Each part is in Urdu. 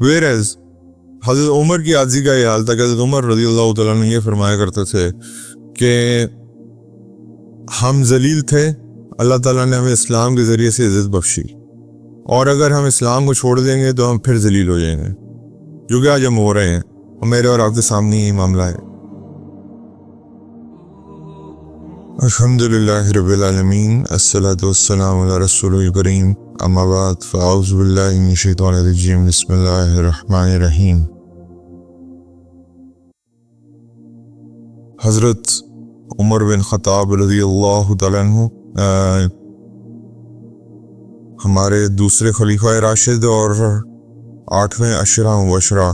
ویئر ایز حضرت عمر کی عاجزی کا یہ حال تھا کہ حضرت عمر رضی اللہ تعالیٰ عنہ یہ فرمایا کرتے تھے کہ ہم ذلیل تھے، اللہ تعالیٰ نے ہمیں اسلام کے ذریعے سے عزت بخشی، اور اگر ہم اسلام کو چھوڑ دیں گے تو ہم پھر ذلیل ہو جائیں گے، جو کہ آج ہم ہو رہے ہیں، اور میرے اور آپ کے سامنے یہ معاملہ ہے۔ الحمدللہ رب العالمین، الصلاۃ والسلام علی رسول الکریم، اما بعد فاعوذ باللہ من الشیطان الرجیم، بسم اللہ الرحمن الرحیم۔ حضرت عمر بن خطاب رضی اللہ تعالیٰ عنہ ہمارے دوسرے خلیفہ راشد اور 8ویں عشرہ مبشرہ،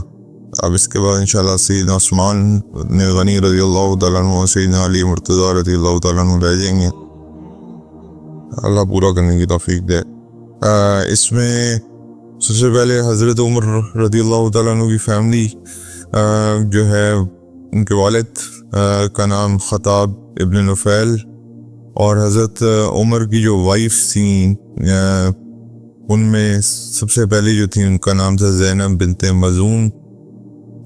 اب اس کے بعد انشاءاللہ سیدنا عثمان غنی رضی اللہ تعالیٰ عنہ، سیدنا علی مرتضیٰ رضی اللہ تعالیٰ عنہ رہ جائیں گے، اللہ پورا کرنے کی توفیق دے۔ اس میں سب سے پہلے حضرت عمر رضی اللہ تعالیٰ عنہ کی فیملی جو ہے، ان کے والد کا نام خطاب ابن نفیل، اور حضرت عمر کی جو وائف تھیں ان میں سب سے پہلی جو تھی ان کا نام تھا زینب بنت مظعون،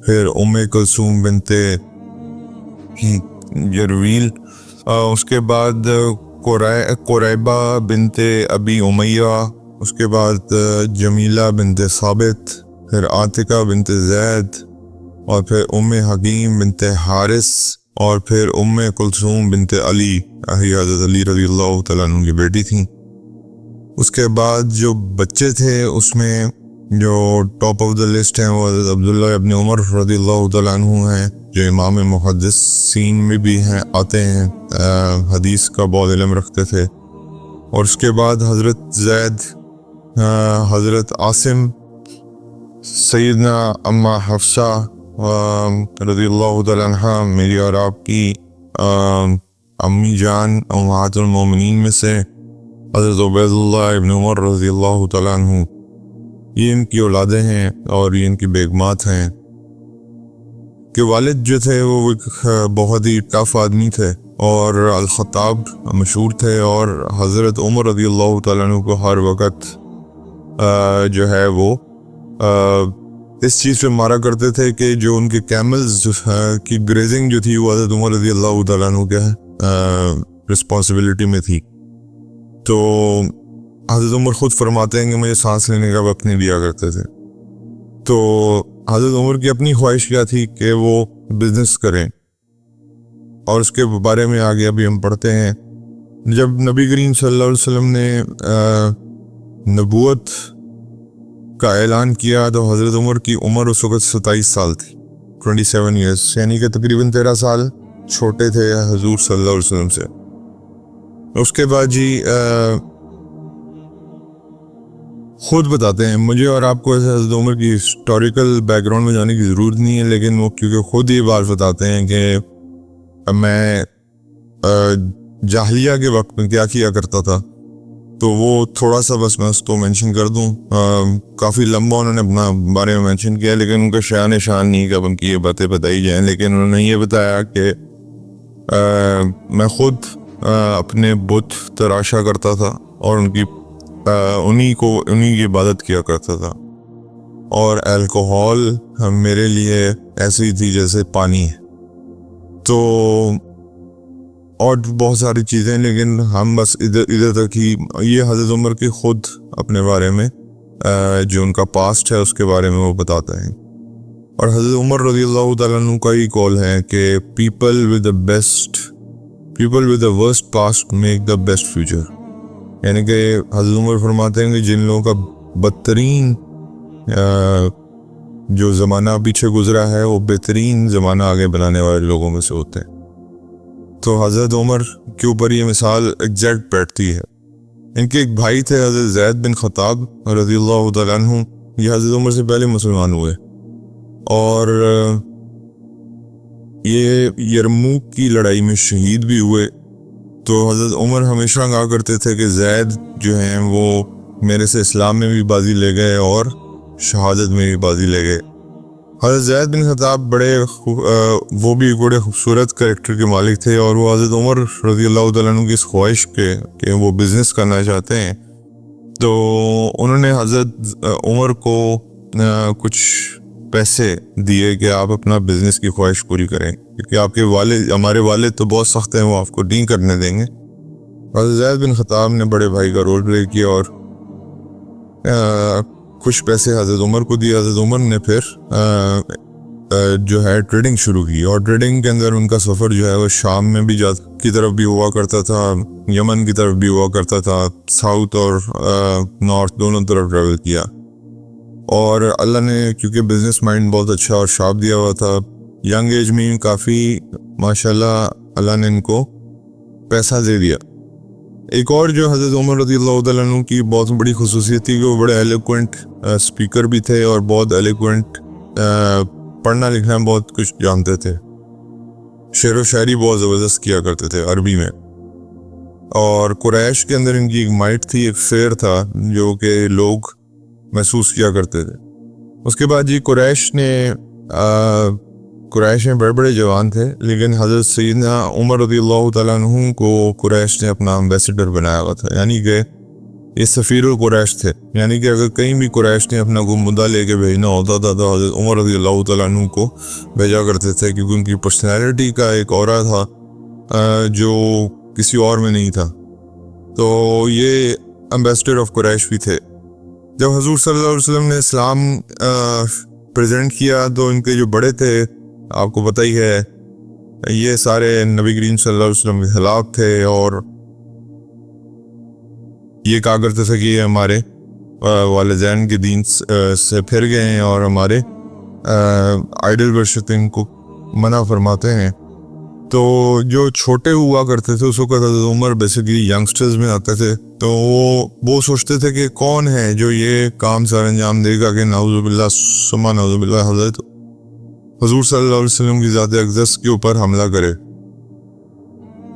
پھر کلثوم بنت جرویل، اس کے بعد قریبہ بنت ابی امیہ، اس کے بعد جمیلہ بنت ثابت، پھر عاتقہ بنت زید، اور پھر حکیم بنت حارث، اور پھر کلثوم بنت علی، حضرت علی رضی اللہ تعالیٰ عنہ کی بیٹی تھیں۔ اس کے بعد جو بچے تھے اس میں جو ٹاپ آف دا لسٹ ہیں وہ حضرت عبداللہ ابن عمر رضی اللہ تعالیٰ عنہ ہیں، جو امام محدثین میں بھی ہیں، آتے ہیں، حدیث کا بہت علم رکھتے تھے۔ اور اس کے بعد حضرت زید، حضرت عاصم، سیدنا اما حفصہ رضی اللہ تعالیٰ عنہ، میری اور آپ کی امی جان امہات المومنین میں سے، حضرت عبید اللہ ابن عمر رضی اللہ تعالیٰ عنہ، یہ ان کی اولادیں ہیں اور یہ ان کی بیگمات ہیں۔ کہ والد جو تھے وہ ایک بہت ہی ٹف آدمی تھے اور الخطاب مشہور تھے، اور حضرت عمر رضی اللہ تعالیٰ عنہ کو ہر وقت جو ہے وہ اس چیز پہ مارا کرتے تھے کہ جو ان کے کیملز کی گریزنگ جو تھی وہ حضرت عمر رضی اللہ تعالیٰ عنہ کے رسپانسبلٹی میں تھی۔ تو حضرت عمر خود فرماتے ہیں کہ مجھے سانس لینے کا وقت نہیں دیا کرتے تھے۔ تو حضرت عمر کی اپنی خواہش کیا تھی کہ وہ بزنس کریں، اور اس کے بارے میں آگے ابھی ہم پڑھتے ہیں۔ جب نبی کریم صلی اللہ علیہ وسلم نے نبوت کا اعلان کیا تو حضرت عمر کی عمر اس وقت 27 سال تھی، 27 ایئرس، یعنی کہ تقریباً 13 سال چھوٹے تھے حضور صلی اللہ علیہ وسلم سے۔ اس کے بعد جی خود بتاتے ہیں، مجھے اور آپ کو ایسے حضرت عمر کی ہسٹوریکل بیک گراؤنڈ میں جانے کی ضرورت نہیں ہے، لیکن وہ کیونکہ خود یہ بات بتاتے ہیں کہ میں جاہلیہ کے وقت میں کیا کیا کرتا تھا، تو وہ تھوڑا سا بس میں اس کو مینشن کر دوں۔ کافی لمبا انہوں نے اپنا بارے میں مینشن کیا، لیکن ان کا شان نہیں کہ اب ان کی یہ باتیں بتائی جائیں، لیکن انہوں نے یہ بتایا کہ میں خود اپنے بت تراشا کرتا تھا اور انہی کی عبادت کیا کرتا تھا، اور الکوہول میرے لیے ایسی تھی جیسے پانی ہے، تو اور بہت ساری چیزیں، لیکن ہم بس ادھر تک ہی۔ یہ حضرت عمر کی خود اپنے بارے میں جو ان کا پاسٹ ہے اس کے بارے میں وہ بتاتا ہے۔ اور حضرت عمر رضی اللہ تعالیٰ عنہ کا یہ قول ہے کہ people with the worst past make the best future, یعنی کہ حضرت عمر فرماتے ہیں کہ جن لوگوں کا بدترین جو زمانہ پیچھے گزرا ہے وہ بہترین زمانہ آگے بنانے والے لوگوں میں سے ہوتے ہیں۔ تو حضرت عمر کے اوپر یہ مثال ایگزیکٹ بیٹھتی ہے۔ ان کے ایک بھائی تھے حضرت زید بن خطاب رضی اللہ تعالیٰ عنہ، یہ حضرت عمر سے پہلے مسلمان ہوئے، اور یہ یرموک کی لڑائی میں شہید بھی ہوئے۔ تو حضرت عمر ہمیشہ کہا کرتے تھے کہ زید جو ہیں وہ میرے سے اسلام میں بھی بازی لے گئے اور شہادت میں بھی بازی لے گئے۔ حضرت زید بن خطاب وہ بھی بڑے خوبصورت کریکٹر کے مالک تھے، اور وہ حضرت عمر رضی اللہ تعالیٰ عنہ کی اس خواہش کہ وہ بزنس کرنا چاہتے ہیں، تو انہوں نے حضرت عمر کو کچھ پیسے دیے کہ آپ اپنا بزنس کی خواہش پوری کریں، کیونکہ آپ کے والد، ہمارے والد تو بہت سخت ہیں، وہ آپ کو نہیں کرنے دیں گے۔ حضرت زید بن خطاب نے بڑے بھائی کا رول پلے کیا اور کچھ پیسے حضرت عمر کو دیے۔ حضرت عمر نے پھر جو ہے ٹریڈنگ شروع کی، اور ٹریڈنگ کے اندر ان کا سفر جو ہے وہ شام میں بھی کی طرف بھی ہوا کرتا تھا، یمن کی طرف بھی ہوا کرتا تھا، ساؤتھ اور نارتھ دونوں طرف ٹریول کیا۔ اور اللہ نے کیونکہ بزنس مائنڈ بہت اچھا اور شارپ دیا ہوا تھا، ینگ ایج میں کافی ماشاءاللہ اللہ نے ان کو پیسہ دے دیا۔ ایک اور جو حضرت عمر رضی اللہ تعالیٰ عنہ کی بہت بڑی خصوصیت تھی کہ وہ بڑے ایلیکوینٹ اسپیکر بھی تھے اور بہت ایلیکوینٹ، پڑھنا لکھنا بہت کچھ جانتے تھے، شعر و شاعری بہت زبردست کیا کرتے تھے عربی میں۔ اور قریش کے اندر ان کی ایک مائٹ تھی، ایک فیر تھا جو کہ لوگ محسوس کیا کرتے تھے۔ اس کے بعد قریش میں بڑے بڑے جوان تھے، لیکن حضرت سیدنا عمر رضی اللہ تعالیٰ عنہ کو قریش نے اپنا ایمبیسیڈر بنایا ہوا تھا، یعنی کہ یہ سفیر القریش تھے، یعنی کہ اگر کہیں بھی قریش نے اپنا کوئی مدعا لے کے بھیجنا ہوتا تھا تو حضرت عمر رضی اللہ تعالیٰ عنہ کو بھیجا کرتے تھے، کیونکہ ان کی پرسنالٹی کا ایک اورا تھا جو کسی اور میں نہیں تھا۔ تو یہ ایمبیسیڈر آف قریش بھی تھے۔ جب حضور صلی اللہ علیہ وسلم نے اسلام پریزنٹ کیا تو ان کے جو بڑے تھے، آپ کو پتہ ہی ہے، یہ سارے نبی کریم صلی اللہ علیہ وسلم کے خلاف تھے اور یہ کہا کرتے تھے کہ یہ ہمارے والدین کے دین سے پھر گئے ہیں اور ہمارے آئیڈل ورشپنگ کو منع فرماتے ہیں۔ تو جو چھوٹے ہوا کرتے تھے اس وقت حضرت عمر بیسیکلی ینگسٹرز میں آتے تھے، تو وہ سوچتے تھے کہ کون ہے جو یہ کام سر انجام دے گا کہ نعوذ باللہ ثم نعوذ باللہ حضرت حضور صلی اللہ علیہ وسلم کی ذات اقدس کے اوپر حملہ کرے۔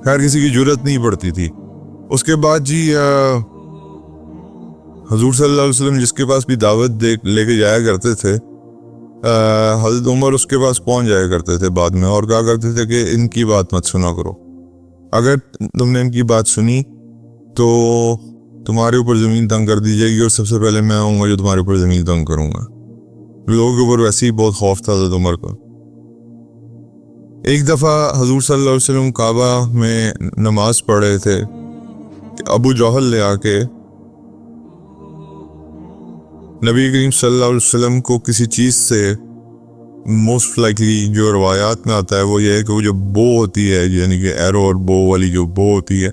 خیر کسی کی جرت نہیں پڑتی تھی۔ اس کے بعد حضور صلی اللہ علیہ وسلم جس کے پاس بھی دعوت لے کے جایا کرتے تھے، حضرت عمر اس کے پاس پہنچ جایا کرتے تھے بعد میں اور کہا کرتے تھے کہ ان کی بات مت سنا کرو، اگر تم نے ان کی بات سنی تو تمہارے اوپر زمین تنگ کر دی جائے گی، اور سب سے پہلے میں آؤں گا جو تمہارے اوپر زمین تنگ کروں گا۔ لوگوں کے اوپر ویسے ہی بہت خوف تھا حضرت عمر کا۔ ایک دفعہ حضور صلی اللہ علیہ وسلم کعبہ میں نماز پڑھ رہے تھے کہ ابو جہل نے آ کے نبی کریم صلی اللہ علیہ وسلم کو کسی چیز سے، موسٹ لائکلی جو روایات میں آتا ہے وہ یہ ہے کہ وہ جو بو ہوتی ہے، یعنی کہ ایرو اور بو والی جو بو ہوتی ہے،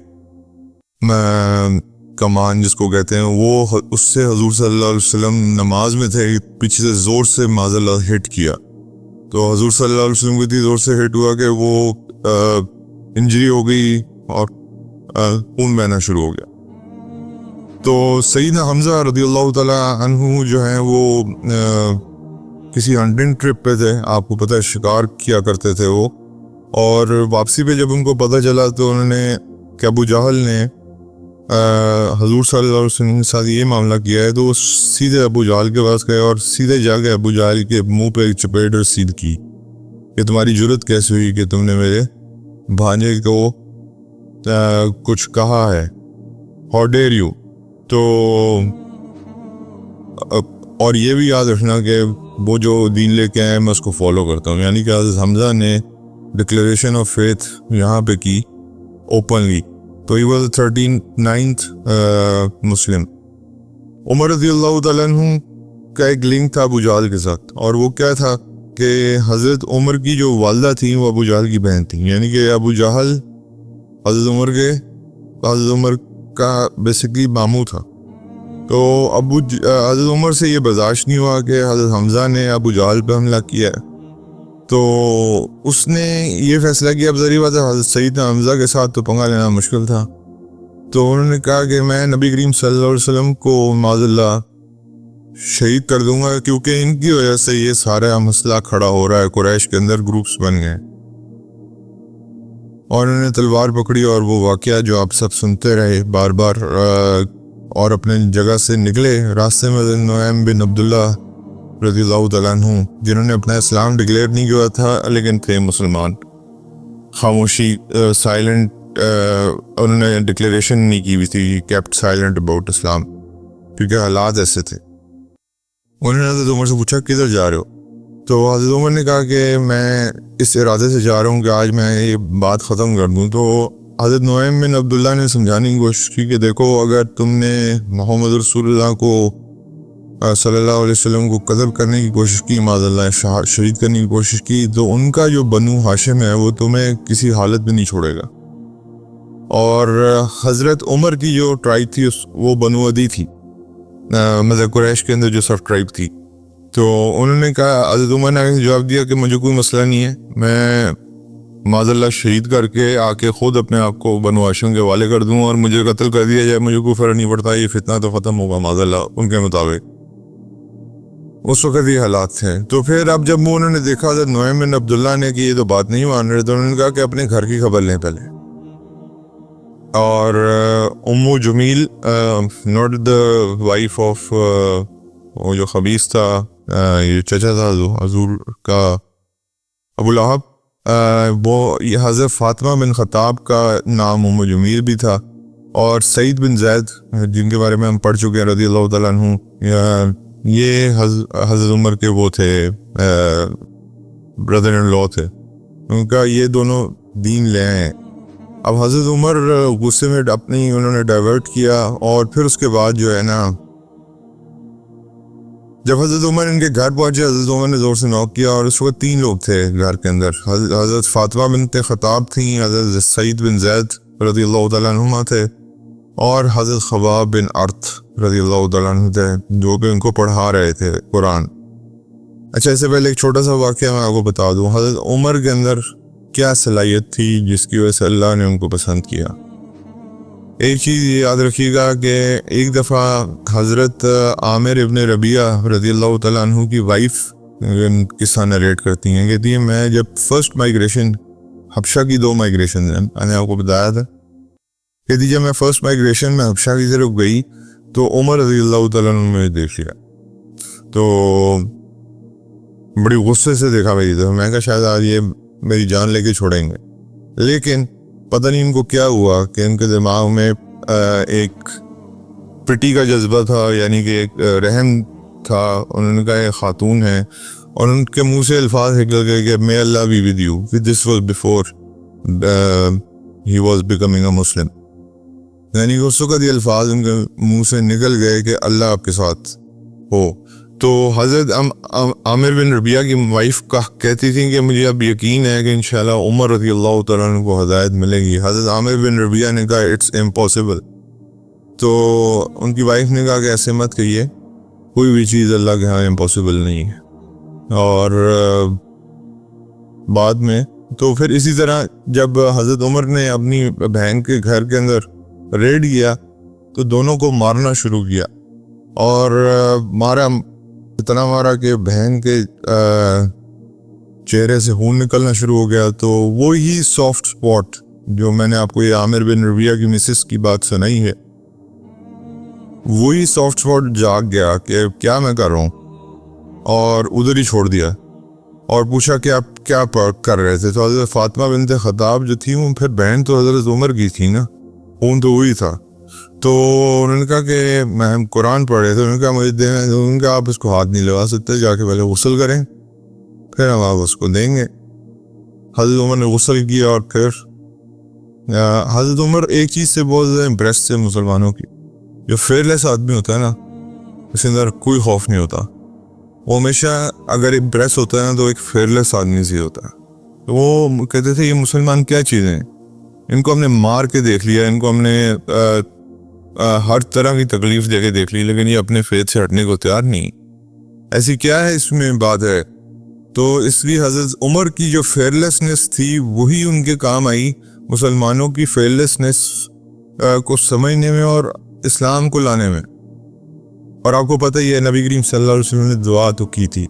کمان جس کو کہتے ہیں، وہ اس سے حضور صلی اللہ علیہ وسلم نماز میں تھے، پیچھے سے زور سے معاذ اللہ ہٹ کیا، تو حضور صلی اللہ علیہ وسلم کو اتنی زور سے ہٹ ہوا کہ وہ انجری ہو گئی اور خون بہنا شروع ہو گیا۔ تو سیدنا حمزہ رضی اللہ تعالیٰ عنہ جو ہیں وہ کسی ہنٹنگ ٹرپ پہ تھے، آپ کو پتہ ہے شکار کیا کرتے تھے وہ، اور واپسی پہ جب ان کو پتہ چلا تو انہوں نے کہ ابو جہل نے حضور صلی اللہ علیہ وسلم کے ساتھ یہ معاملہ کیا ہے، تو وہ سیدھے ابو جہل کے پاس گئے اور سیدھے جا کے ابو جہل کے منہ پہ ایک چپیٹ رسید کی کہ تمہاری جرت کیسے ہوئی کہ تم نے میرے بھانجے کو کچھ کہا ہے، ہاؤ ڈیئر یو۔ تو اور یہ بھی یاد رکھنا کہ وہ جو دین لے کے آئے میں اس کو فالو کرتا ہوں، یعنی کہ حضرت حمزہ نے ڈکلیریشن آف فیتھ یہاں پہ کی اوپنلی، تو ہی واز 39th مسلم۔ عمر رضی اللہ تعالیٰ عنہ کا ایک لنک تھا ابو جہل کے ساتھ، اور وہ کیا تھا کہ حضرت عمر کی جو والدہ تھیں وہ ابو جہل کی بہن تھیں، یعنی کہ ابو جہل حضرت عمر کا بیسکلی ماموں تھا۔ تو حضرت عمر سے یہ برداشت نہیں ہوا کہ حضرت حمزہ نے ابو جہل پہ حملہ کیا ہے، تو اس نے یہ فیصلہ کیا، اب ظاہر بات ہے حضرت سیدنا حمزہ کے ساتھ تو پنگا لینا مشکل تھا، تو انہوں نے کہا کہ میں نبی کریم صلی اللہ علیہ وسلم کو معاذ اللہ شہید کر دوں گا، کیونکہ ان کی وجہ سے یہ سارا مسئلہ کھڑا ہو رہا ہے، قریش کے اندر گروپس بن گئے، اور انہوں نے تلوار پکڑی اور وہ واقعہ جو آپ سب سنتے رہے بار بار، اور اپنے جگہ سے نکلے راستے میں نعیم بن عبداللہ رضی اللہ تعالیٰ عنہ، جنہوں نے اپنا اسلام ڈکلیئر نہیں کیا تھا لیکن تھے مسلمان، خاموشی سائلنٹ، انہوں نے ڈکلیریشن نہیں کی ہوئی تھی، کیپٹ سائلنٹ اباؤٹ اسلام، کیونکہ حالات ایسے تھے۔ انہوں نے حضرت عمر سے پوچھا کدھر جا رہے ہو؟ تو حضرت عمر نے کہا کہ میں اس ارادے سے جا رہا ہوں کہ آج میں یہ بات ختم کر دوں. تو حضرت نعیم بن عبداللہ نے سمجھانے کی کوشش کی کہ دیکھو اگر تم نے محمد رسول اللہ کو صلی اللہ علیہ وسلم کو قتل کرنے کی کوشش کی، معاذ اللہ شہید کرنے کی کوشش کی، تو ان کا جو بنو ہاشم ہے وہ تمہیں کسی حالت میں نہیں چھوڑے گا. اور حضرت عمر کی جو ٹرائب تھی وہ بنو عدی تھی، مطلب قریش کے اندر جو سب ٹرائب تھی. تو انہوں نے کہا، حضرت عمر نے جواب دیا کہ مجھے کوئی مسئلہ نہیں ہے، میں معاذ اللہ شہید کر کے آ کے خود اپنے آپ کو بنو ہاشم کے حوالے کر دوں اور مجھے قتل کر دیا جائے، مجھے کوئی فرق نہیں پڑتا، یہ فتنہ تو ختم ہوگا معاذ اللہ ان کے مطابق. اس وقت یہ حالات تھے. تو پھر اب جب انہوں نے دیکھا حضرت نعیم بن عبداللہ نے کہ یہ تو بات نہیں مان رہے، تو انہوں نے کہا کہ اپنے گھر کی خبر لیں پہلے. اور ام جمیل ناٹ دا وائف آف وہ جو خبیث تھا، یہ چچا تھا حضور کا ابو لہب، وہ یہ حضرت فاطمہ بن خطاب کا نام ام جمیل بھی تھا. اور سعید بن زید جن کے بارے میں ہم پڑھ چکے ہیں رضی اللہ تعالیٰ عنہ، یہ حضرت عمر کے وہ تھے برادر ان لا تھے، ان کا یہ دونوں دین لے آئے. اب حضرت عمر غصے میں اپنی انہوں نے ڈائیورٹ کیا، اور پھر اس کے بعد جو ہے نا جب حضرت عمر ان کے گھر پہنچے، حضرت عمر نے زور سے نوک کیا، اور اس وقت 3 لوگ تھے گھر کے اندر. حضرت فاطمہ بنت خطاب تھیں، حضرت سعید بن زید رضی اللہ تعالیٰ عنہما تھے، اور حضرت خباب بن ارت رضی اللہ تعالیٰ عنہ تھے جو کہ ان کو پڑھا رہے تھے قرآن. اچھا، اس سے پہلے ایک چھوٹا سا واقعہ میں آپ کو بتا دوں. حضرت عمر کے اندر کیا صلاحیت تھی جس کی وجہ سے اللہ نے ان کو پسند کیا؟ ایک چیز یاد رکھیے گا کہ ایک دفعہ حضرت عامر ابن ربیعہ رضی اللہ تعالیٰ عنہ کی وائف قصہ نریٹ کرتی ہیں، کہتی ہیں میں جب فرسٹ مائگریشن، حبشہ کی 2 مائگریشن ہیں میں نے آپ کو بتایا تھا، کہتی جب میں فرسٹ مائگریشن میں حبشہ کی طرف گئی تو عمر رضی اللہ تعالیٰ عنہ نے دیکھ لیا، تو بڑی غصے سے دیکھا میری طرف. میں کہا شاید آج یہ میری جان لے کے چھوڑیں گے، لیکن پتہ نہیں ان کو کیا ہوا کہ ان کے دماغ میں ایک پٹی کا جذبہ تھا، یعنی کہ ایک رحم تھا. انہوں نے کہا یہ خاتون ہے، اور ان کے منہ سے الفاظ نکل گئے کہ may Allah be with you. This was before he was becoming a Muslim. یعنی اس وقت یہ الفاظ ان کے منہ سے نکل گئے کہ اللہ آپ کے ساتھ ہو. تو حضرت عامر بن ربیعہ کی وائف کہتی تھی کہ مجھے اب یقین ہے کہ انشاءاللہ عمر رضی اللہ تعالیٰ عنہ کو ہدایت ملے گی. حضرت عامر بن ربیعہ نے کہا اٹس امپاسبل. تو ان کی وائف نے کہا کہ ایسے مت کہیے، کوئی بھی چیز اللہ کے ہاں امپاسبل نہیں ہے. اور بعد میں تو پھر اسی طرح جب حضرت عمر نے اپنی بہن کے گھر کے اندر ریڈ کیا تو دونوں کو مارنا شروع کیا، اور مارا اتنا مارا کہ بہن کے چہرے سے خون نکلنا شروع ہو گیا. تو وہی سافٹ سپاٹ جو میں نے آپ کو یہ عامر بن ربیعہ کی مسز کی بات سنائی ہے، وہی سافٹ سپاٹ جاگ گیا کہ کیا میں کر رہا ہوں، اور ادھر ہی چھوڑ دیا. اور پوچھا کہ آپ کیا کر رہے تھے؟ تو حضرت فاطمہ بنت خطاب جو تھی وہ پھر بہن تو حضرت عمر کی تھی نا، خون تو وہی تھا. تو انہوں نے کہا کہ میں قرآن پڑھ رہے تھے، انہوں نے کہا مجھے دینا، انہوں نے کہا آپ اس کو ہاتھ نہیں لگا سکتے، جا کے پہلے غسل کریں پھر ہم آپ اس کو دیں گے. حضرت عمر نے غسل کیا، اور پھر حضرت عمر ایک چیز سے بہت زیادہ امپریس تھے مسلمانوں کی، جو فیئرلیس آدمی ہوتا ہے نا اس کے اندر کوئی خوف نہیں ہوتا. وہ ہمیشہ اگر امپریس ہوتا ہے نا تو ایک فیئرلیس آدمی سے ہوتا ہے. تو وہ کہتے تھے یہ مسلمان کیا چیزیں ہیں، ان کو ہم نے مار کے دیکھ لیا، ان کو ہم نے ہر طرح کی تکلیف دے کے دیکھ لی، لیکن یہ اپنے فیت سے ہٹنے کو تیار نہیں. ایسی کیا ہے اس میں بات ہے؟ تو اس لیے حضرت عمر کی جو فیئرلیسنس تھی وہی ان کے کام آئی مسلمانوں کی فیئرلیسنس کو سمجھنے میں اور اسلام کو لانے میں. اور آپ کو پتہ ہی ہے نبی کریم صلی اللہ علیہ وسلم نے دعا تو کی تھی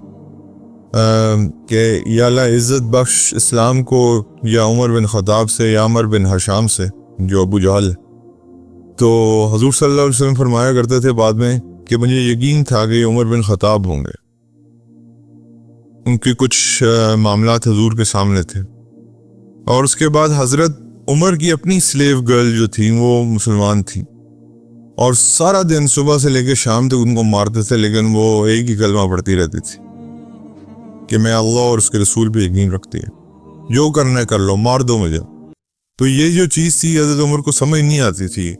کہ یا اللہ عزت بخش اسلام کو یا عمر بن خطاب سے یا عمر بن حشام سے جو ابو جہل. تو حضور صلی اللہ علیہ وسلم فرمایا کرتے تھے بعد میں کہ مجھے یقین تھا کہ عمر بن خطاب ہوں گے، ان کی کچھ معاملات حضور کے سامنے تھے. اور اس کے بعد حضرت عمر کی اپنی سلیو گرل جو تھی وہ مسلمان تھی، اور سارا دن صبح سے لے کے شام تک ان کو مارتے تھے، لیکن وہ ایک ہی کلمہ پڑھتی رہتی تھی کہ میں اللہ اور اس کے رسول پہ یقین رکھتی ہے، جو کرنا ہے کر لو، مار دو مجھے۔ تو یہ جو چیز تھی حضرت عمر کو سمجھ نہیں آتی تھی۔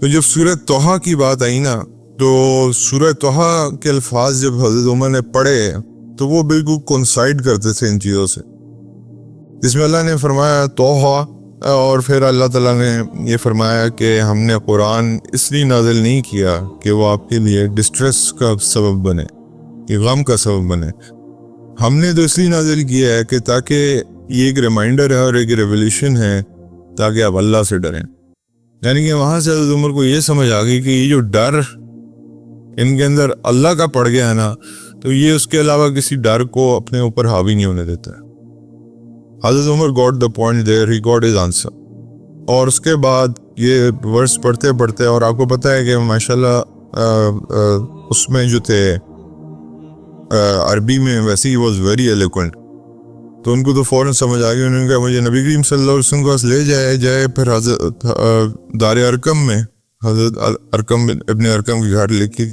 تو جب سورہ طٰہٰ کی بات آئی نا، تو سورہ طٰہٰ کے الفاظ جب حضرت عمر نے پڑھے تو وہ بالکل کنسائڈ کرتے تھے ان چیزوں سے، جس میں اللہ نے فرمایا طٰہٰ، اور پھر اللہ تعالیٰ نے یہ فرمایا کہ ہم نے قرآن اس لیے نازل نہیں کیا کہ وہ آپ کے لیے ڈسٹریس کا سبب بنے، کہ غم کا سبب بنے، ہم نے تو اس لیے نازل کیا ہے کہ تاکہ یہ ایک ریمائنڈر ہے اور ایک ریولیوشن ہے تاکہ آپ اللہ سے ڈریں۔ یعنی کہ وہاں سے حضرت عمر کو یہ سمجھ آ گئی کہ یہ جو ڈر ان کے اندر اللہ کا پڑ گیا ہے نا، تو یہ اس کے علاوہ کسی ڈر کو اپنے اوپر حاوی نہیں ہونے دیتا ہے۔ حضرت عمر got the point there, he got his answer۔ اور اس کے بعد یہ ورس پڑھتے پڑھتے، اور آپ کو پتہ ہے کہ ماشاءاللہ اس میں جو تھے عربی میں ویسے ہی واز ویری ایلیکوینٹ، تو ان کو تو فوراً سمجھ آ گئی۔ انہوں نے کہا مجھے نبی کریم صلی اللہ علیہ وسلم کے پاس لے جائے۔ پھر حضرت دار ارقم میں حضرت ابن ارقم کے گھر لے کے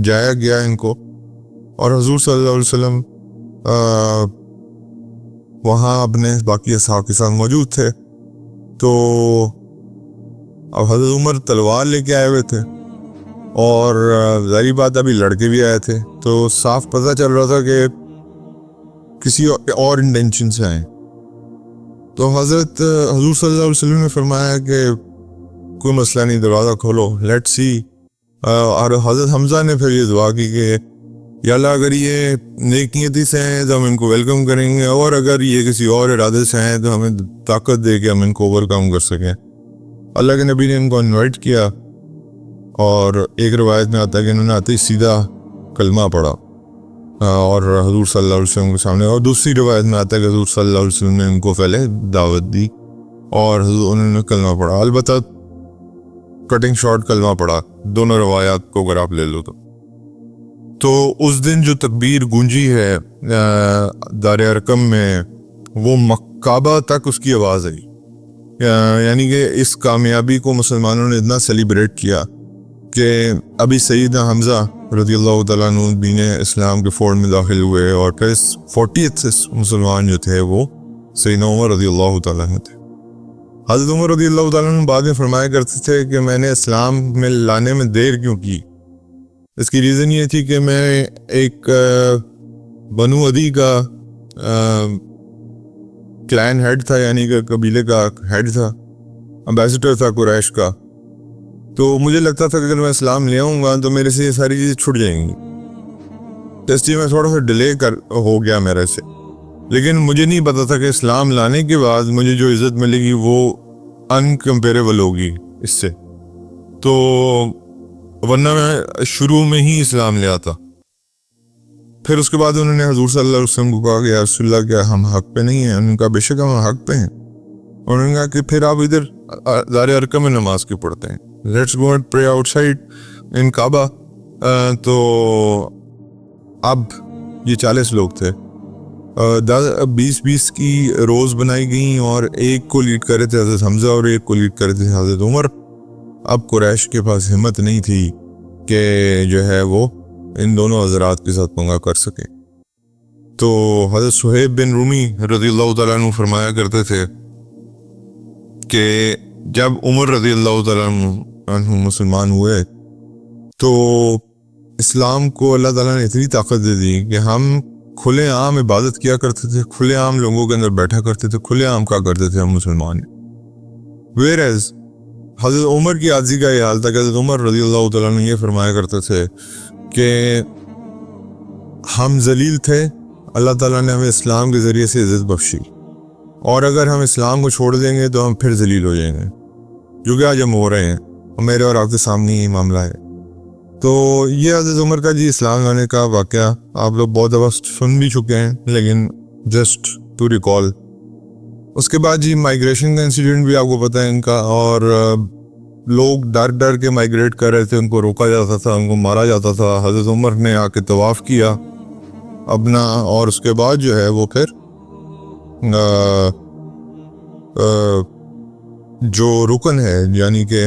جایا گیا ان کو، اور حضور صلی اللہ علیہ وسلم وہاں اپنے باقی اصحاب کے ساتھ موجود تھے۔ تو اب حضرت عمر تلوار لے کے آئے ہوئے تھے، اور ظاہری بات ابھی لڑکے بھی آئے تھے، تو صاف پتہ چل رہا تھا کہ کسی اور انٹینشن سے آئے۔ تو حضور صلی اللہ علیہ وسلم نے فرمایا کہ کوئی مسئلہ نہیں، دروازہ کھولو، لیٹ سی۔ اور حضرت حمزہ نے پھر یہ دعا کی کہ یا اللہ اگر یہ نیک نیتی سے ہیں تو ہم ان کو ویلکم کریں گے، اور اگر یہ کسی اور ارادے سے ہیں تو ہمیں طاقت دے کے ہم ان کو اوور کم کر سکیں۔ اللہ کے نبی نے ان کو انوائٹ کیا، اور ایک روایت میں آتا ہے کہ انہوں نے آتے ہی سیدھا کلمہ پڑھا اور حضور صلی اللہ علیہ وسلم کے سامنے، اور دوسری روایت میں آتا ہے کہ حضور صلی اللہ علیہ وسلم نے ان کو پہلے دعوت دی اور انہوں نے کلمہ پڑھا۔ البتہ کٹنگ شارٹ کلمہ پڑھا، دونوں روایات کو اگر آپ لے لو تو اس دن جو تکبیر گونجی ہے دار ارقم میں، وہ مکعبہ تک اس کی آواز آئی۔ یعنی کہ اس کامیابی کو مسلمانوں نے اتنا سیلیبریٹ کیا کہ ابھی سیدنا حمزہ رضی اللہ تعالیٰ عنہ دین اسلام کے فوج میں داخل ہوئے، اور پھر 40th مسلمان جو تھے وہ سیدنا عمر رضی اللہ تعالیٰ عنہ تھے۔ حضرت عمر رضی اللہ تعالیٰ عنہ بعد میں فرمایا کرتے تھے کہ میں نے اسلام میں لانے میں دیر کیوں کی؟ اس کی ریزن یہ تھی کہ میں ایک بنو عدی کا کلین ہیڈ تھا، یعنی کہ قبیلے کا ہیڈ تھا، امبیسڈر تھا قریش کا، تو مجھے لگتا تھا کہ اگر میں اسلام لے آؤں گا تو میرے سے یہ ساری چیزیں چھٹ جائیں گی، تو اس لیے میں تھوڑا سا ڈیلے ہو گیا میرے سے۔ لیکن مجھے نہیں پتا تھا کہ اسلام لانے کے بعد مجھے جو عزت ملے گی وہ انکمپیریبل ہوگی اس سے، تو ورنہ میں شروع میں ہی اسلام لے آتا۔ پھر اس کے بعد انہوں نے حضور صلی اللہ علیہ وسلم کو کہا کہ یا رسول اللہ کیا ہم حق پہ نہیں ہیں؟ انہوں نے کہا بے شک ہم حق پہ ہیں۔ انہوں نے کہا کہ پھر آپ ادھر دار ارقم میں نماز کیوں پڑھتے ہیں؟ Let's go and pray outside in Kaaba. تو اب یہ 40 لوگ تھے، 20 کی روز بنائی گئیں، اور ایک کو لیڈ کر رہے تھے حضرت حمزہ اور ایک کو لیڈ کر رہے تھے حضرت عمر۔ اب قریش کے پاس ہمت نہیں تھی کہ جو ہے وہ ان دونوں حضرات کے ساتھ پنگا کر سکے۔ تو حضرت صہیب بن رومی رضی اللہ تعالیٰ عنہ فرمایا کرتے تھے کہ جب عمر رضی اللہ تعالیٰ عنہ مسلمان ہوئے تو اسلام کو اللہ تعالیٰ نے اتنی طاقت دے دی کہ ہم کھلے عام عبادت کیا کرتے تھے، کھلے عام لوگوں کے اندر بیٹھا کرتے تھے، کھلے عام کیا کرتے تھے ہم مسلمان۔ ویئرز حضرت عمر کی عاجزی کا یہ حال تھا کہ حضرت عمر رضی اللہ تعالیٰ عنہ یہ فرمایا کرتے تھے کہ ہم ذلیل تھے، اللہ تعالیٰ نے ہمیں اسلام کے ذریعے سے عزت بخشی، اور اگر ہم اسلام کو چھوڑ دیں گے تو ہم پھر ذلیل ہو جائیں گے، جو کہ آج ہم ہو رہے ہیں، اور میرے اور آپ کے سامنے یہ معاملہ ہے۔ تو یہ حضرت عمر کا جی اسلام لانے کا واقعہ آپ لوگ بہت دفعہ سن بھی چکے ہیں، لیکن جسٹ ٹو ریکال۔ اس کے بعد جی مائیگریشن کا انسیڈنٹ بھی آپ کو پتہ ہے ان کا، اور لوگ ڈر کے مائیگریٹ کر رہے تھے، ان کو روکا جاتا تھا، ان کو مارا جاتا تھا۔ حضرت عمر نے آ کے طواف کیا اپنا، اور اس کے بعد جو ہے وہ پھر جو رکن ہے، یعنی کہ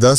10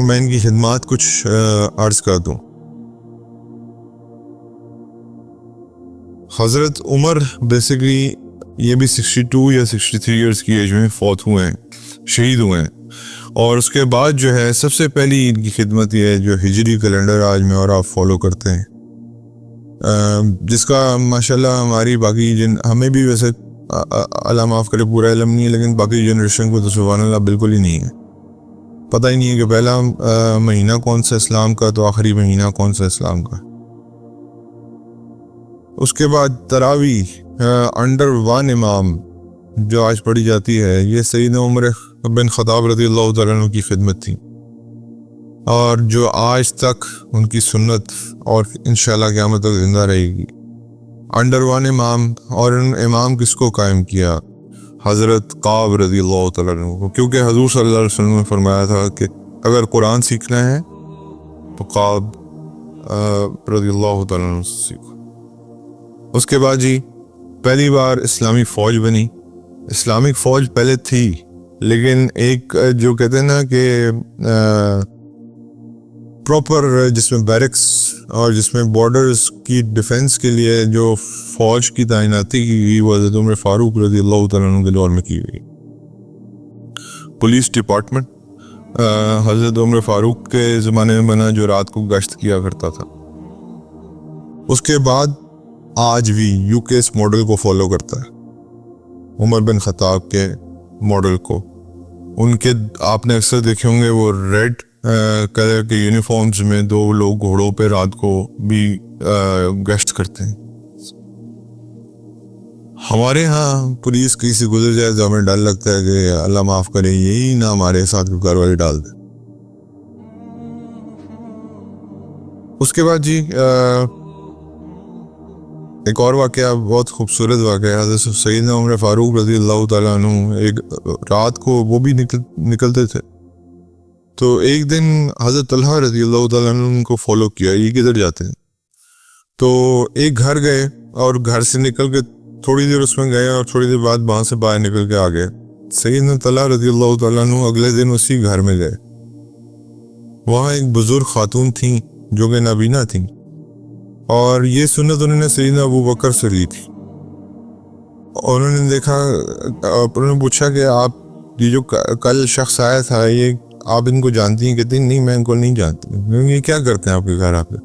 میں ان کی خدمات کچھ عرض کر دوں. حضرت عمر بیسیکلی یہ بھی 62 یا 63 ایئرس کی ایج میں فوت ہوئے ہیں, شہید ہوئے ہیں. اور اس کے بعد جو ہے سب سے پہلی ان کی خدمت یہ ہے جو ہجری کیلنڈر آج میں اور آپ فالو کرتے ہیں, جس کا ماشاءاللہ ہماری باقی ہمیں بھی ویسے اللہ معاف کرے پورا علم نہیں ہے, لیکن باقی جنریشن کو تو سبحان اللہ بالکل ہی نہیں ہے, پتہ ہی نہیں ہے کہ پہلا مہینہ کون سا اسلام کا تو آخری مہینہ کون سا اسلام کا. اس کے بعد تراویح انڈر ون امام جو آج پڑھی جاتی ہے, یہ سیدنا عمر بن خطاب رضی اللہ تعالیٰ عنہ کی خدمت تھی, اور جو آج تک ان کی سنت اور انشاءاللہ قیامت تک زندہ رہے گی. انڈر ون امام, اور ان امام کس کو قائم کیا؟ حضرت قعب رضی اللہ تعالیٰ عنہ کو, کیونکہ حضور صلی اللہ علیہ وسلم نے فرمایا تھا کہ اگر قرآن سیکھنا ہے تو قعب رضی اللہ تعالیٰ عنہ سے سیکھو. اس کے بعد جی پہلی بار اسلامی فوج بنی. اسلامک فوج پہلے تھی, لیکن ایک جو کہتے ہیں نا کہ پراپر جس میں بیرکس اور جس میں بارڈرز کی ڈیفنس کے لیے جو فوج کی تعیناتی کی گئی وہ حضرت عمر فاروق رضی اللہ تعالیٰ عنہ کے دور میں کی گئی. پولیس ڈپارٹمنٹ حضرت عمر فاروق کے زمانے میں بنا جو رات کو گشت کیا کرتا تھا. اس کے بعد آج بھی یو کے اس ماڈل کو فالو کرتا ہے, عمر بن خطاب کے ماڈل کو. ان کے آپ نے اکثر دیکھے ہوں گے وہ ریڈ کلر کے یونیفارمز میں دو لوگ گھوڑوں پہ رات کو بھی گشت کرتے ہیں. ہمارے ہاں پولیس کسی سے گزر جائے تو ہمیں ڈر لگتا ہے کہ اللہ معاف کرے یہی نہ ہمارے ساتھ گھر والے ڈال دیں. اس کے بعد جی ایک اور واقعہ بہت خوبصورت واقعہ ہے. حضرت سیدنا عمر فاروق رضی اللہ تعالیٰ عنہ ایک رات کو وہ بھی نکلتے تھے, تو ایک دن حضرت طلحہ رضی اللہ تعالیٰ عنہ کو فالو کیا, یہ کدھر جاتے ہیں. تو ایک گھر گئے اور گھر سے نکل کے تھوڑی دیر اس میں گئے اور تھوڑی دیر بعد وہاں سے باہر نکل کے آ گئے. سیدنا طلحہ رضی اللہ تعالیٰ عنہ اگلے دن اسی گھر میں گئے. وہاں ایک بزرگ خاتون تھیں جو کہ نابینا تھیں, اور یہ سنت انہوں نے سیدنا ابو بکر سے لی تھی. اور انہوں نے دیکھا, انہوں نے پوچھا کہ آپ یہ جو کل شخص آیا تھا یہ آپ ان کو جانتی ہیں؟ کہتی نہیں میں ان کو نہیں جانتی. یہ کیا کرتے ہیں آپ کے گھر آ کے؟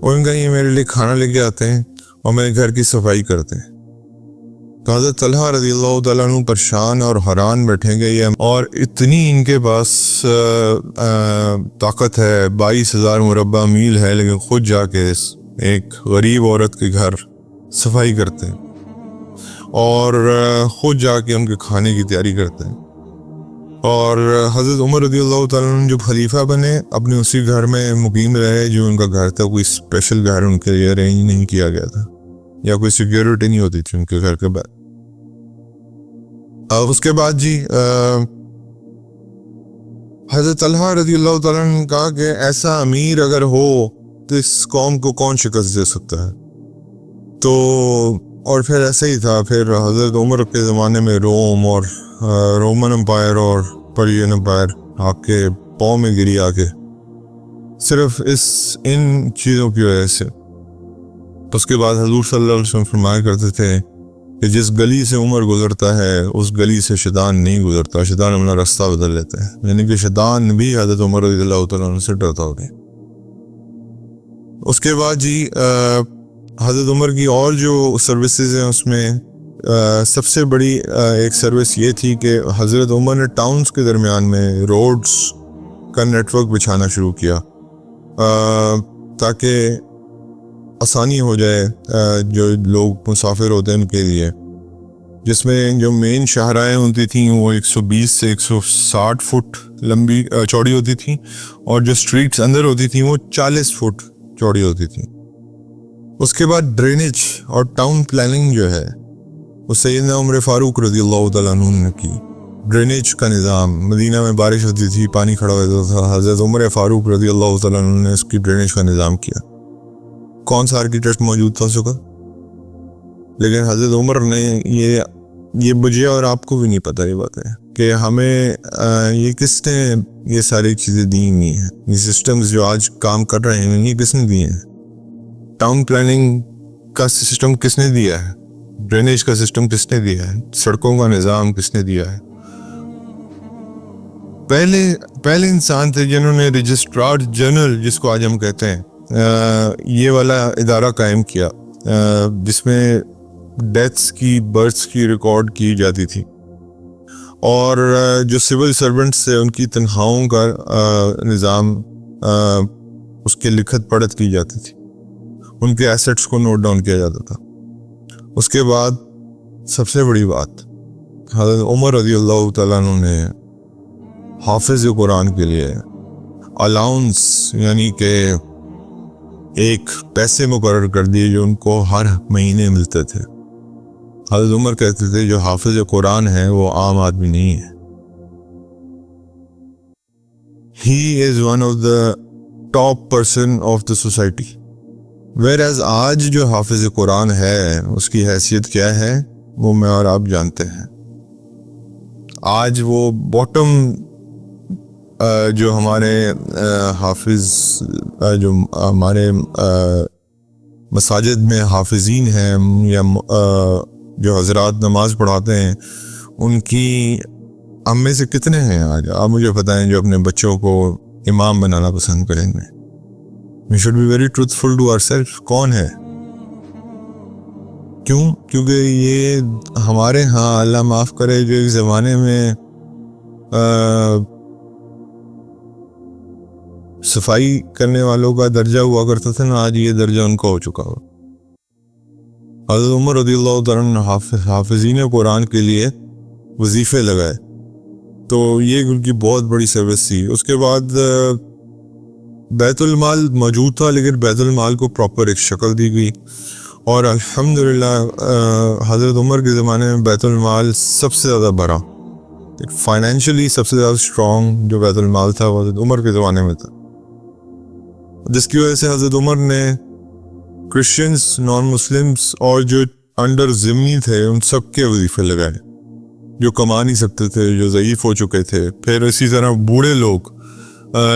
اور ان کا یہ میرے لیے کھانا لے کے آتے ہیں اور میرے گھر کی صفائی کرتے ہیں. تو حضرت طلحہ رضی اللہ تعالیٰ عنہ پریشان اور حیران بیٹھیں گے, اور اتنی ان کے پاس طاقت ہے, 22,000 مربع میل ہے, لیکن خود جا کے ایک غریب عورت کے گھر صفائی کرتے ہیں اور خود جا کے ان کے کھانے کی تیاری کرتے ہیں. اور حضرت عمر رضی اللہ تعالیٰ عنہ جب خلیفہ بنے اپنے اسی گھر میں مقیم رہے جو ان کا گھر تھا. کوئی اسپیشل گھر ان کے لیے ارینج نہیں کیا گیا تھا یا کوئی سیکیورٹی نہیں ہوتی تھی ان کے گھر کے بعد. اس کے بعد جی حضرت طلحہ رضی اللہ تعالیٰ عنہ نے کہا کہ ایسا امیر اگر ہو تو اس قوم کو کون شکست دے سکتا ہے. تو اور پھر ایسے ہی تھا. پھر حضرت عمر کے زمانے میں روم اور رومن امپائر اور پرشین امپائر آپ کے پاؤں میں گری آ کے, صرف ان چیزوں کی وجہ سے. اس کے بعد حضور صلی اللہ علیہ وسلم فرمایا کرتے تھے کہ جس گلی سے عمر گزرتا ہے اس گلی سے شیطان نہیں گزرتا, شیطان اپنا راستہ بدل لیتا ہے. یعنی کہ شیطان بھی حضرت عمر رضی اللہ تعالیٰ عنہ سے ڈرتا ہو گیا. اس کے بعد جی حضرت عمر کی اور جو سروسز ہیں اس میں سب سے بڑی ایک سروس یہ تھی کہ حضرت عمر نے ٹاؤنز کے درمیان میں روڈز کا نیٹ ورک بچھانا شروع کیا تاکہ آسانی ہو جائے جو لوگ مسافر ہوتے ہیں ان کے لیے, جس میں جو مین شاہراہیں ہوتی تھیں وہ 120 سے 160 فٹ لمبی چوڑی ہوتی تھیں, اور جو سٹریٹس اندر ہوتی تھیں وہ 40 فٹ چوڑی ہوتی تھیں. اس کے بعد ڈرینیج اور ٹاؤن پلاننگ جو ہے وہ سیدنا عمر فاروق رضی اللہ تعالیٰ عنہ نے کی. ڈرینیج کا نظام, مدینہ میں بارش ہوتی تھی پانی کھڑا ہوتا تھا, حضرت عمر فاروق رضی اللہ تعالیٰ عنہ نے اس کی ڈرینیج کا نظام کیا. کون سا آرکیٹیکٹ موجود تھا اس وقت؟ لیکن حضرت عمر نے یہ یہ مجھے اور آپ کو بھی نہیں پتہ یہ بات ہے کہ ہمیں یہ کس نے یہ ساری چیزیں دی ہوئی ہیں. یہ سسٹمز جو آج کام کر رہے ہیں یہ کس نے دیے ہیں؟ ٹاؤن پلاننگ کا سسٹم کس نے دیا ہے؟ ڈرینیج کا سسٹم کس نے دیا ہے؟ سڑکوں کا نظام کس نے دیا ہے؟ پہلے انسان تھے جنہوں نے رجسٹرار جنرل جس کو آج ہم کہتے ہیں یہ والا ادارہ قائم کیا جس میں ڈیتھس کی برتھس کی ریکارڈ کی جاتی تھی، اور جو سول سرونٹس تھے ان کی تنخواہوں کا نظام اس کے لکھت پڑھت کی جاتی تھی، ان کے ایسٹس کو نوٹ ڈاؤن کیا جاتا تھا. اس کے بعد سب سے بڑی بات حضرت عمر رضی اللہ تعالیٰ عنہ نے حافظ قرآن کے لیے الاؤنس یعنی کہ ایک پیسے مقرر کر دیے جو ان کو ہر مہینے ملتے تھے. حضرت عمر کہتے تھے جو حافظ قرآن ہے وہ عام آدمی نہیں ہے. He is one of the top person of the society. whereas آج جو حافظ قرآن ہے اس کی حیثیت کیا ہے وہ میں اور آپ جانتے ہیں. آج وہ باٹم جو ہمارے حافظ جو ہمارے مساجد میں حافظین ہیں یا جو حضرات نماز پڑھاتے ہیں ان کی ہم میں سے کتنے ہیں آج آپ مجھے بتائیں جو اپنے بچوں کو امام بنانا پسند کریں گے؟ We should be very truthful to ourselves. کون ہے؟ کیونکہ یہ ہمارے ہاں اللہ معاف کرے جو ایک زمانے میں صفائی کرنے والوں کا درجہ ہوا کرتا تھا نا، آج یہ درجہ ان کا ہو چکا ہو. حضرت عمر رضی اللہ تعالیٰ عنہ حافظین قرآن کے لیے وظیفے لگائے، تو یہ ان کی بہت بڑی سروس تھی. اس کے بعد بیت المال موجود تھا لیکن بیت المال کو پراپر ایک شکل دی گئی، اور الحمدللہ حضرت عمر کے زمانے میں بیت المال سب سے زیادہ بڑا فائنینشلی سب سے زیادہ اسٹرانگ جو بیت المال تھا وہ حضرت عمر کے زمانے میں تھا، جس کی وجہ سے حضرت عمر نے کرسچنز نان مسلمز اور جو انڈر ضمنی تھے ان سب کے وظیفے لگائے جو کما نہیں سکتے تھے، جو ضعیف ہو چکے تھے. پھر اسی طرح بوڑھے لوگ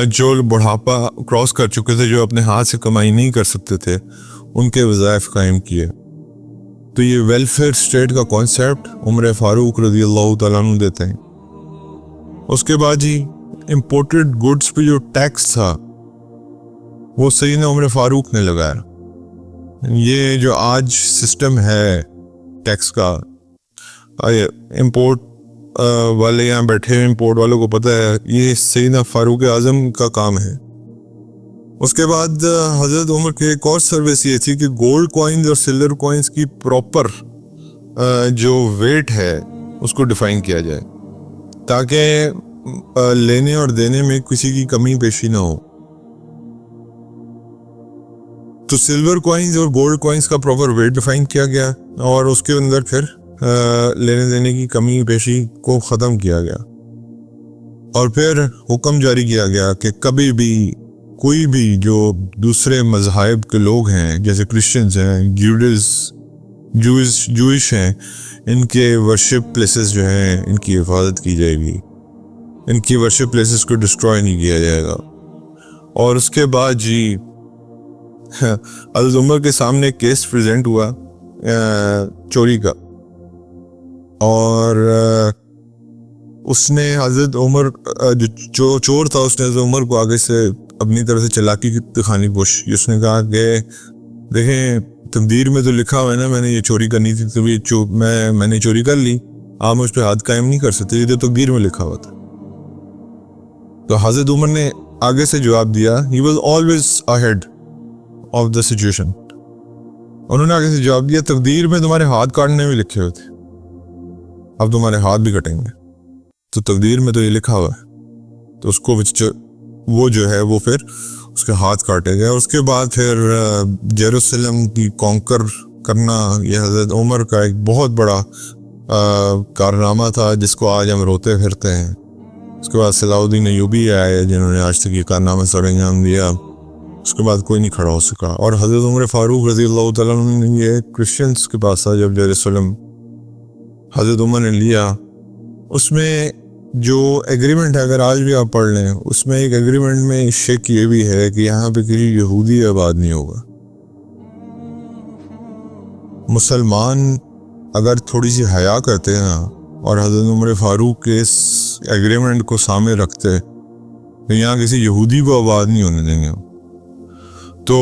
جو بڑھاپا کراس کر چکے تھے، جو اپنے ہاتھ سے کمائی نہیں کر سکتے تھے، ان کے وظائف قائم کیے. تو یہ ویلفیئر اسٹیٹ کا کانسیپٹ عمر فاروق رضی اللہ تعالیٰ عنہ دیتے ہیں. اس کے بعد جی امپورٹڈ گڈس پہ جو ٹیکس تھا وہ سیدنا عمر فاروق نے لگایا. یہ جو آج سسٹم ہے ٹیکس کا، امپورٹ والے یہاں بیٹھے ہوئے امپورٹ والوں کو پتہ ہے یہ سیدنا فاروق اعظم کا کام ہے. اس کے بعد حضرت عمر کے ایک اور سروس یہ تھی کہ گولڈ کوائنز اور سلور کوائنز کی پراپر جو ویٹ ہے اس کو ڈیفائن کیا جائے تاکہ لینے اور دینے میں کسی کی کمی پیشی نہ ہو. تو سلور کوائنز اور گولڈ کوائنز کا پراپر ویٹ ڈیفائن کیا گیا اور اس کے اندر پھر لینے دینے کی کمی پیشی کو ختم کیا گیا. اور پھر حکم جاری کیا گیا کہ کبھی بھی کوئی بھی جو دوسرے مذاہب کے لوگ ہیں جیسے کرسچنز ہیں، جوئش ہیں، ان کے ورشپ پلیسز جو ہیں ان کی حفاظت کی جائے گی، ان کی ورشپ پلیسز کو ڈسٹروائے نہیں کیا جائے گا. اور اس کے بعد جی حضرت عمر کے سامنے کیس پریزنٹ ہوا چوری کا، اور اس نے حضرت عمر جو چور تھا اس نے حضرت عمر کو آگے سے اپنی طرف سے چلاکی دکھانی کوشش. اس نے کہا کہ دیکھیں تقدیر میں تو لکھا ہوا ہے نا میں نے یہ چوری کرنی تھی، تو میں نے چوری کر لی، آپ مجھ پہ ہاتھ قائم نہیں کر سکتے، یہ تو تقدیر میں لکھا ہوا تھا. تو حضرت عمر نے آگے سے جواب دیا، he was always ahead of the situation. انہوں نے آگے سے جواب دیا تقدیر میں تمہارے ہاتھ کاٹنے میں لکھے ہوئے تھے، اب تمہارے ہاتھ بھی کٹیں گے، تو تقدیر میں تو یہ لکھا ہوا ہے. تو اس کو وہ جو ہے وہ پھر اس کے ہاتھ کاٹے گئے. اور اس کے بعد پھر جیروسلم کی کانکر کرنا یہ حضرت عمر کا ایک بہت بڑا کارنامہ تھا جس کو آج ہم روتے پھرتے ہیں. اس کے بعد صلاح الدین ایوبی آئے جنہوں نے آج تک یہ کارنامہ سر انجام دیا. اس کے بعد کوئی نہیں کھڑا ہو سکا. اور حضرت عمر فاروق رضی اللہ تعالیٰ عنہ نے یہ کرسچنس کے پاس تھا جب جیروسلم حضرت عمر نے لیا. اس میں جو ایگریمنٹ ہے اگر آج بھی آپ پڑھ لیں, اس میں ایک ایگریمنٹ میں شک یہ بھی ہے کہ یہاں پہ کسی یہودی آباد نہیں ہوگا. مسلمان اگر تھوڑی سی حیا کرتے ہیں اور حضرت عمر فاروق کے اس ایگریمنٹ کو سامنے رکھتے تو یہاں کسی یہودی کو آباد نہیں ہونے دیں گے. تو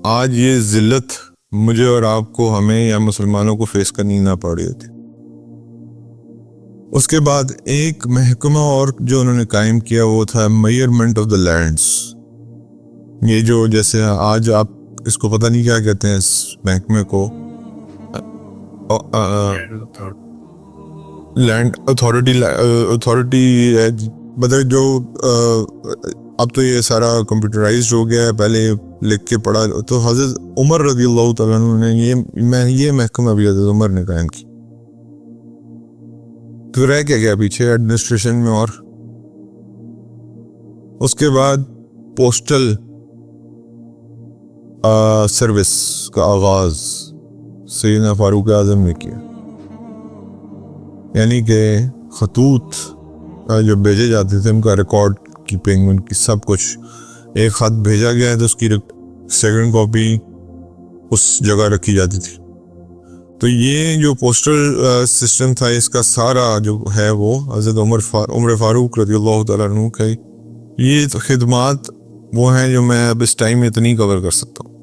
آج یہ ذلت مجھے اور آپ کو, ہمیں یا مسلمانوں کو فیس کرنی نہ پڑ رہی ہوتی. اس کے بعد ایک محکمہ اور جو انہوں نے قائم کیا وہ تھا میئرمنٹ آف دا لینڈس. یہ جو جیسے آج آپ اس کو پتہ نہیں کیا کہتے ہیں اس محکمے کو, لینڈ اتھارٹی مطلب جو اب تو یہ سارا کمپیوٹرائزڈ ہو گیا ہے, پہلے لکھ کے پڑھا. تو حضرت عمر رضی اللہ تعالیٰ عنہ نے یہ محکمہ بھی حضرت عمر نے قائم کی. تو رہ کیا گیا پیچھے ایڈمنسٹریشن میں. اور اس کے بعد پوسٹل سروس کا آغاز سیدنا فاروق اعظم نے کیا. یعنی کہ خطوط جو بھیجے جاتے تھے ان کا ریکارڈ کیپنگ, ان کی سب کچھ. ایک خط بھیجا گیا ہے تو اس کی سیکنڈ کاپی اس جگہ رکھی جاتی تھی. تو یہ جو پوسٹل سسٹم تھا اس کا سارا جو ہے وہ حضرت عمر فاروق رضی اللہ تعالیٰ عنہ کا. یہ خدمات وہ ہیں جو میں اب اس ٹائم میں اتنی کور کر سکتا ہوں.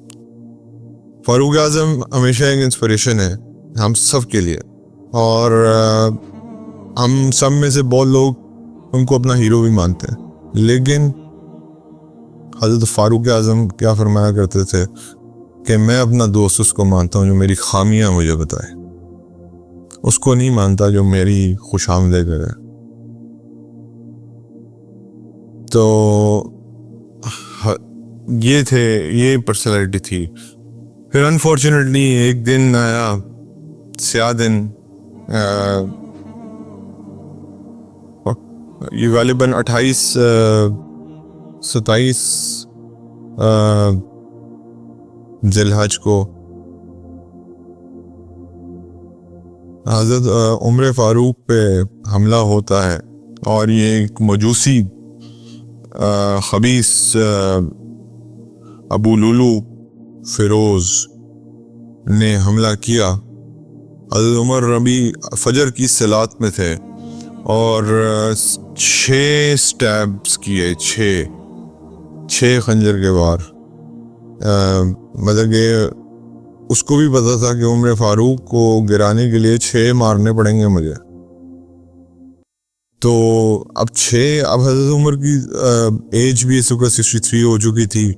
فاروق اعظم ہمیشہ ایک انسپریشن ہے ہم سب کے لیے, اور ہم سب میں سے بہت لوگ ان کو اپنا ہیرو بھی مانتے ہیں. لیکن حضرت فاروق اعظم کیا فرمایا کرتے تھے کہ میں اپنا دوست اس کو مانتا ہوں جو میری خامیاں مجھے بتائے, اس کو نہیں مانتا جو میری خوش آمدید کرے. تو یہ پرسنالٹی تھی. پھر انفارچونیٹلی ایک دن آیا, سیاہ دن, یہ غالباً 27 ذی الحج کو حضرت عمر فاروق پہ حملہ ہوتا ہے, اور یہ ایک مجوسی خبیث ابو لولو فیروز نے حملہ کیا. حضرت عمر ربی فجر کی صلات میں تھے اور 6 سٹیبز کیے, 6 خنجر کے وار. مطلب کہ اس کو بھی پتا تھا کہ عمر فاروق کو گرانے کے لیے 6 مارنے پڑیں گے مجھے. تو اب حضرت عمر کی ایج بھی اس وقت 63 ہو چکی تھی.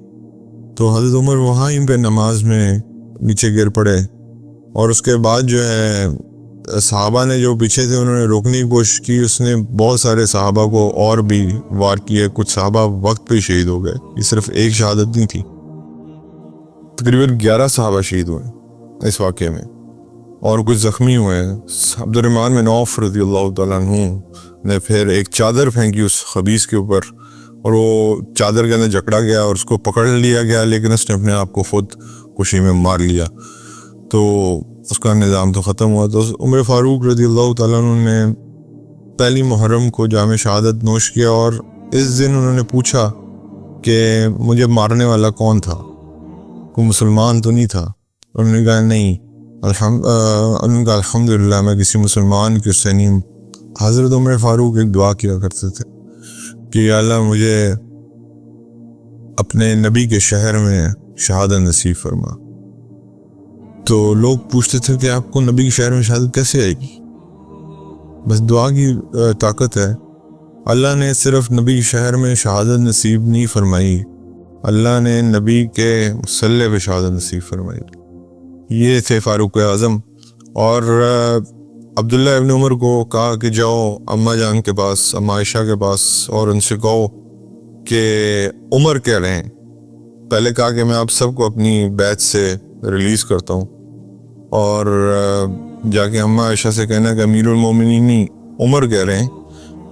تو حضرت عمر وہاں ہی پہ نماز میں نیچے گر پڑے, اور اس کے بعد جو ہے صحابہ نے جو پیچھے تھے انہوں نے روکنے کی کوشش کی. اس نے بہت سارے صحابہ کو اور بھی وار کیے, کچھ صحابہ وقت پہ شہید ہو گئے. یہ صرف ایک شہادت نہیں تھی, تقریباً 11 صحابہ شہید ہوئے اس واقعے میں, اور کچھ زخمی ہوئے. عبد الرحمن بن عوف رضی اللہ تعالیٰ عنہ نے پھر ایک چادر پھینکی اس خبیث کے اوپر, اور وہ چادر کے اندر جکڑا گیا اور اس کو پکڑ لیا گیا, لیکن اس نے اپنے آپ کو خود کشی میں مار لیا. تو اس کا نظام تو ختم ہوا. تو عمر فاروق رضی اللہ تعالیٰ عنہ نے 1 محرم کو جام شہادت نوش کیا, اور اس دن انہوں نے پوچھا کہ مجھے مارنے والا کون تھا, کوئی مسلمان تو نہیں تھا؟ انہوں نے کہا نہیں, انہوں نے کہا الحمدللہ میں کسی مسلمان کی اس سے نہیں. حضرت عمر فاروق ایک دعا کیا کرتے تھے کہ یا اللہ مجھے اپنے نبی کے شہر میں شہادت نصیب فرما. تو لوگ پوچھتے تھے کہ آپ کو نبی کے شہر میں شہادت کیسے آئے گی؟ بس دعا کی طاقت ہے. اللہ نے صرف نبی کے شہر میں شہادت نصیب نہیں فرمائی, اللہ نے نبی کے مصلی پہ شہادت نصیب فرمائی. یہ تھے فاروق اعظم. اور عبداللہ ابن عمر کو کہا کہ جاؤ اماں جان کے پاس, اماں عائشہ کے پاس, اور ان سے کہو کہ عمر کہہ رہے ہیں. پہلے کہا کہ میں آپ سب کو اپنی بیعت سے ریلیز کرتا ہوں, اور جا کے اماں عائشہ سے کہنا کہ امیر المومنین عمر کہہ رہے ہیں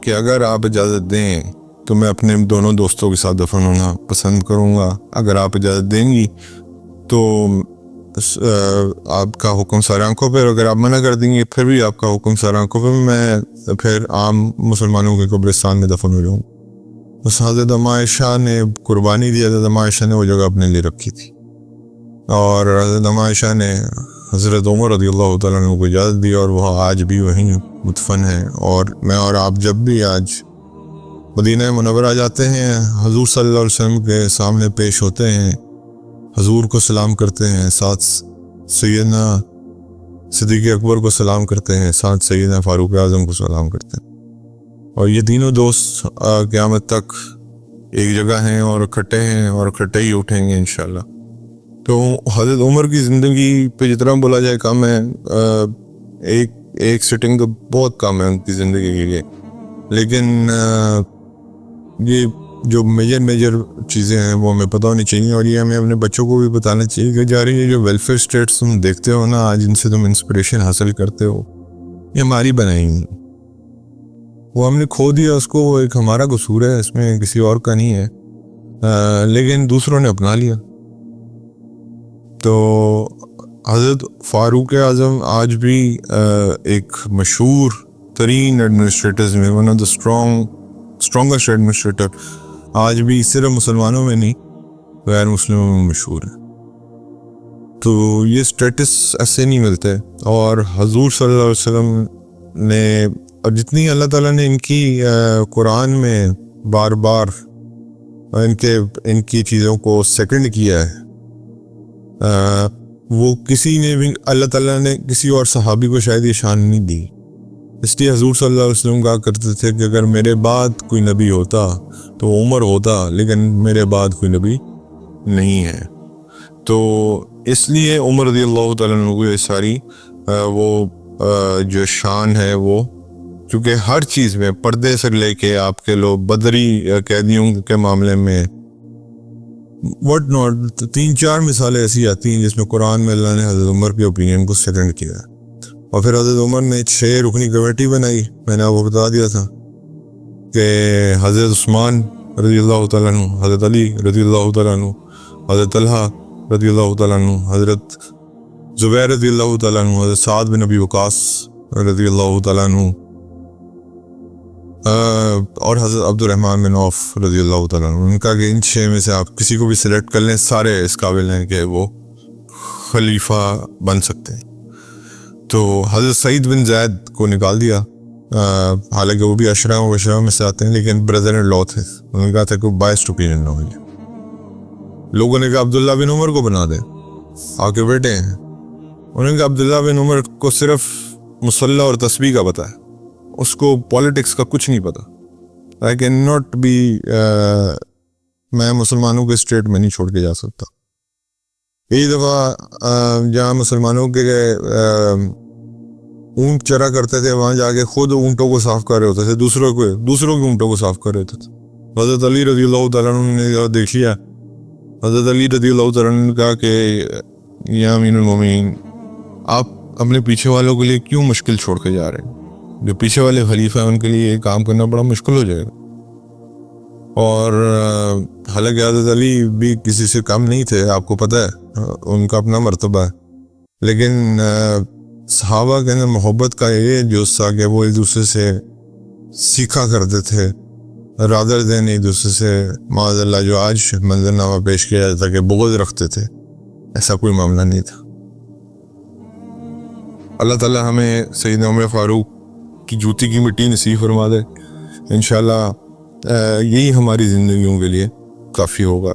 کہ اگر آپ اجازت دیں تو میں اپنے دونوں دوستوں کے ساتھ دفن ہونا پسند کروں گا. اگر آپ اجازت دیں گی تو آپ کا حکم سر آنکھوں پہ، اگر آپ منع کر دیں گے پھر بھی آپ کا حکم سر آنکھوں پہ، میں پھر عام مسلمانوں کے قبرستان میں دفن ہو جاؤں۔ بس حضرت اما عائشہ نے قربانی دی، حضرت اما عائشہ نے وہ جگہ اپنے لیے رکھی تھی، اور حضرت اما عائشہ نے حضرت عمر رضی اللہ تعالیٰ عنہ کو اجازت دی، اور وہ آج بھی وہیں مدفن ہیں۔ اور میں اور آپ جب بھی آج مدینہ منورہ جاتے ہیں، حضور صلی اللہ علیہ وسلم کے سامنے پیش ہوتے ہیں، حضور کو سلام کرتے ہیں، ساتھ سیدنا صدیق اکبر کو سلام کرتے ہیں، ساتھ سیدنا فاروق اعظم کو سلام کرتے ہیں، اور یہ تینوں دوست قیامت تک ایک جگہ ہیں اور اکٹھے ہیں اور اکٹھے ہی اٹھیں گے انشاءاللہ۔ تو حضرت عمر کی زندگی پہ جتنا بولا جائے کم ہے، ایک سٹنگ تو بہت کم ہے ان کی زندگی کے لیے، لیکن یہ جو میجر چیزیں ہیں وہ ہمیں پتہ ہونی چاہیے، اور یہ ہمیں اپنے بچوں کو بھی بتانا چاہیے کہ جا رہی ہے جو ویلفیئر اسٹیٹس تم دیکھتے ہو نا آج، ان سے تم انسپریشن حاصل کرتے ہو، یہ ہماری بنائی ہیں، وہ ہم نے کھو دیا اس کو، وہ ایک ہمارا قصور ہے، اس میں کسی اور کا نہیں ہے، لیکن دوسروں نے اپنا لیا۔ تو حضرت فاروق اعظم آج بھی ایک مشہور ترین ایڈمنسٹریٹرز میں، one of the strongest administrator, آج بھی صرف مسلمانوں میں نہیں غیر مسلموں میں مشہور ہے۔ تو یہ اسٹیٹس ایسے نہیں ملتے، اور حضور صلی اللہ علیہ وسلم نے، اور جتنی اللہ تعالیٰ نے ان کی قرآن میں بار بار ان کی چیزوں کو سیکنڈ کیا ہے، وہ کسی نے بھی، اللہ تعالیٰ نے کسی اور صحابی کو شاید یہ شان نہیں دی، اس لیے حضور صلی اللہ علیہ وسلم کہا کرتے تھے کہ اگر میرے بعد کوئی نبی ہوتا تو عمر ہوتا، لیکن میرے بعد کوئی نبی نہیں ہے۔ تو اس لیے عمر رضی اللہ تعالیٰ عنہ کو یہ ساری وہ جو شان ہے، وہ چونکہ ہر چیز میں پردے سے لے کے آپ کے لوگ بدری قیدیوں کے معاملے میں وٹ ناٹ، 3-4 مثالیں ایسی آتی ہیں جس میں قرآن میں اللہ نے حضرت عمر کے اوپینین کو سیکنڈ کیا ہے۔ اور پھر حضرت عمر نے 6 رکنی کمیٹی بنائی، میں نے آپ کو بتا دیا تھا کہ حضرت عثمان رضی اللہ تعالیٰ عنہ، حضرت علی رضی اللہ تعالیٰ عنہ، حضرت طلحہ رضی اللہ تعالیٰ عنہ، حضرت زبیر رضی اللہ تعالیٰ عنہ، حضرت سعد بن ابی وقاص رضی اللہ تعالیٰ عنہ، اور حضرت عبد الرحمن بن عوف رضی اللہ تعالیٰ عنہ۔ ان کا کہ ان 6 میں سے آپ کسی کو بھی سلیکٹ کر لیں، سارے اس قابل ہیں کہ وہ خلیفہ بن سکتے ہیں۔ تو حضرت سعید بن زید کو نکال دیا، حالانکہ وہ بھی عشرہ میں سے آتے ہیں، لیکن بردر ان لا تھے، انہوں نے کہا تھا کہ بائسڈ اوپینین نہ ہوئی۔ لوگوں نے کہا عبداللہ بن عمر کو بنا دیں، آپ کے بیٹے ہیں، انہوں نے کہا عبداللہ بن عمر کو صرف مصلی اور تسبیح کا پتہ ہے، اس کو پالیٹکس کا کچھ نہیں پتہ۔ آئی کین ناٹ بی، میں مسلمانوں کے اسٹیٹ میں نہیں چھوڑ کے جا سکتا۔ کئی دفعہ جہاں مسلمانوں کے اونٹ چرا کرتے تھے، وہاں جا کے خود اونٹوں کو صاف کر رہے ہوتے تھے، دوسروں کے اونٹوں کو صاف کر رہے ہوتے تھے۔ حضرت علی رضی اللہ تعالیٰ عنہ نے دیکھ لیا، حضرت علی رضی اللہ تعالیٰ عنہ نے کہا کہ یا امین المومنین، آپ اپنے پیچھے والوں کے لیے کیوں مشکل چھوڑ کے جا رہے ہیں؟ جو پیچھے والے خلیفہ ہیں ان کے لیے یہ کام کرنا بڑا مشکل ہو جائے گا۔ اور حالانکہ حضرت علی بھی کسی سے کم نہیں تھے، آپ کو پتہ ہے ان کا اپنا مرتبہ ہے، لیکن صحابہ کے اندر محبت کا یہ جوش تھا کہ وہ ایک دوسرے سے سیکھا کرتے تھے، رادر دین ایک دوسرے سے معاذ اللہ جو آج منظر نامہ پیش کیا جاتا ہے کہ بغض رکھتے تھے، ایسا کوئی معاملہ نہیں تھا۔ اللہ تعالیٰ ہمیں سیدنا عمر فاروق کی جوتی کی مٹی نصیب فرما دے، انشاءاللہ یہی ہماری زندگیوں کے لیے کافی ہوگا۔